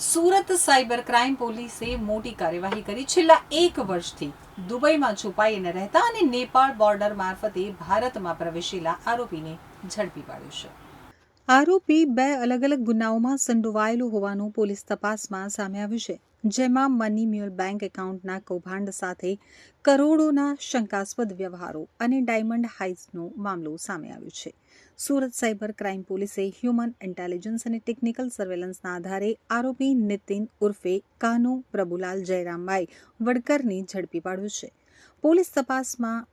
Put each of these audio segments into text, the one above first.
Surat cyber crime પોલીસે મોટી કાર્યવાહી કરી। છેલ્લા 1 વર્ષથી દુબઈમાં છુપાઈને રહેતા અને નેપાળ બોર્ડર મારફતે ભારતમાં પ્રવેશેલા આરોપીને ઝડપી પાડ્યો છે। આરોપી 2 અલગ અલગ ગુનાઓમાં સંડોવાયેલો હોવાનું પોલીસ તપાસમાં સામે આવ્યું છે, જેમાં મની મ્યુલ બેંક એકાઉન્ટના કૌભાંડ સાથે કરોડોના શંકાસ્પદ વ્યવહારો અને ડાયમંડ હાઇટ્સનો મામલો સામે આવ્યો છે। સુરત સાયબર ક્રાઇમ પોલીસે હ્યુમન ઇન્ટેલિજન્સ અને ટેકનિકલ સર્વેલન્સના આધારે આરોપી નીતિન ઉર્ફે કાનો પ્રભુલાલ જયરામભાઈ વડકરની ઝડપી પાડ્યો છે। પોલીસ તપાસમાં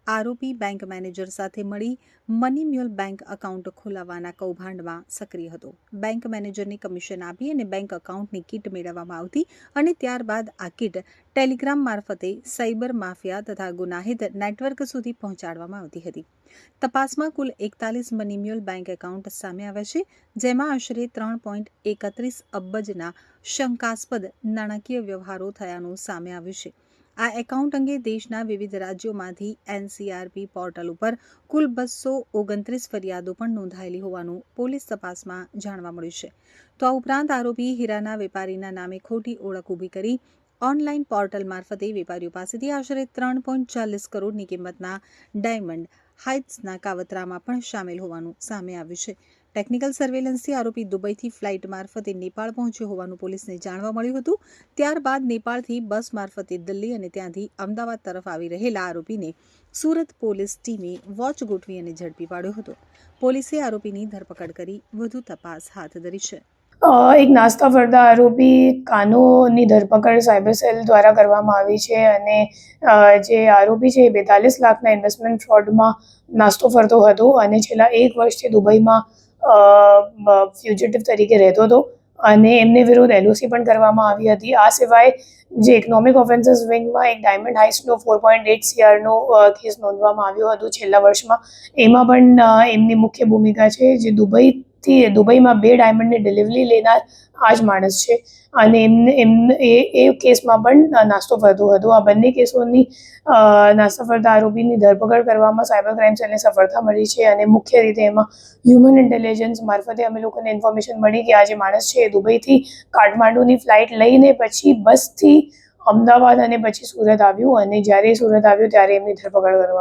આરોપી બેંક મેનેજર સાથે મળી મની મ્યુલ બેંક એકાઉન્ટ ખોલાવવાના કૌભાંડમાં સક્રિય હતો। બેંક મેનેજરને કમિશન આપી અને બેંક એકાઉન્ટની કીટ મેળવવામાં આવતી અને ત્યારબાદ આ કીટ ટેલિગ્રામ મારફતે સાયબર માફિયા તથા ગુનાહિત નેટવર્ક સુધી પહોંચાડવામાં આવતી હતી। તપાસમાં કુલ 41 મની મ્યુલ બેંક એકાઉન્ટ સામે આવ્યા છે, જેમાં આશરે 3.31 અબજના શંકાસ્પદ નાણાકીય વ્યવહારો થયાનું સામે આવ્યું છે। આ એકાઉન્ટ અંગે દેશના વિવિધ રાજ્યોમાંથી એનસીઆરપી પોર્ટલ ઉપર કુલ 229 ફરિયાદો પણ નોંધાયેલી હોવાનું પોલીસ તપાસમાં જાણવા મળ્યું છે। તો આ ઉપરાંત આરોપી હીરાના વેપારીના નામે ખોટી ઓળખ ઊભી કરી ઓનલાઈન પોર્ટલ મારફતે વેપારીઓ પાસેથી આશરે 3.40 કરોડની કિંમતના ડાયમંડ હાઇટ્સના કાવતરામાં પણ સામેલ હોવાનું સામે આવ્યું છે। ટેકનિકલ સર્વેલન્સથી આરોપી દુબઈથી ફ્લાઇટ મારફતે નેપાળ પહોંચ્યો હોવાનું પોલીસને જાણવા મળ્યું હતું। ત્યારબાદ નેપાળથી બસ મારફતે દિલ્હી અને ત્યાંથી અમદાવાદ તરફ આવી રહેલા આરોપીને સુરત પોલીસ ટીમે વોચ ગોઠવી અને ઝડપી પાડ્યો હતો। પોલીસે આરોપીની ધરપકડ કરી વધુ તપાસ હાથ ધરી છે। એક નાસ્તા ફરતા આરોપી કાનોની ધરપકડ સાયબર સેલ દ્વારા કરવામાં આવી છે અને જે આરોપી છે એ 42 લાખના ઇન્વેસ્ટમેન્ટ ફ્રોડમાં નાસ્તો ફરતો હતો અને છેલ્લા 1 વર્ષથી દુબઈમાં ફ્યુજિટિવ તરીકે રહેતો હતો અને એમને વિરુદ્ધ એલઓસી પણ કરવામાં આવી હતી। આ સિવાય જે ઇકોનોમિક ઓફેન્સીસ વિંગમાં એક ડાયમંડ હાઇટ્સનો 4.8 CRનો કેસ નોંધવામાં આવ્યો હતો છેલ્લા વર્ષમાં। એમાં પણ એમની મુખ્ય ભૂમિકા છે, જે દુબઈમાં 2 ડાયમંડની ડિલિવરી લેનાર આ જ માણસ છે અને એ કેસમાં પણ નાસ્તો ફરતો હતો। આ બંને કેસોની નાસ્તા ફરતા આરોપીની ધરપકડ કરવામાં સાયબર ક્રાઇમ સેલને સફળતા મળી છે અને મુખ્ય રીતે એમાં હ્યુમન ઇન્ટેલિજન્સ મારફતે અમે લોકોને ઇન્ફોર્મેશન મળી કે આ જે માણસ છે એ દુબઈથી કાઠમાંડુની ફ્લાઇટ લઈને પછી બસથી અમદાવાદ અને પછી સુરત આવ્યું અને જ્યારે સુરત આવ્યું ત્યારે એમની ધરપકડ કરવામાં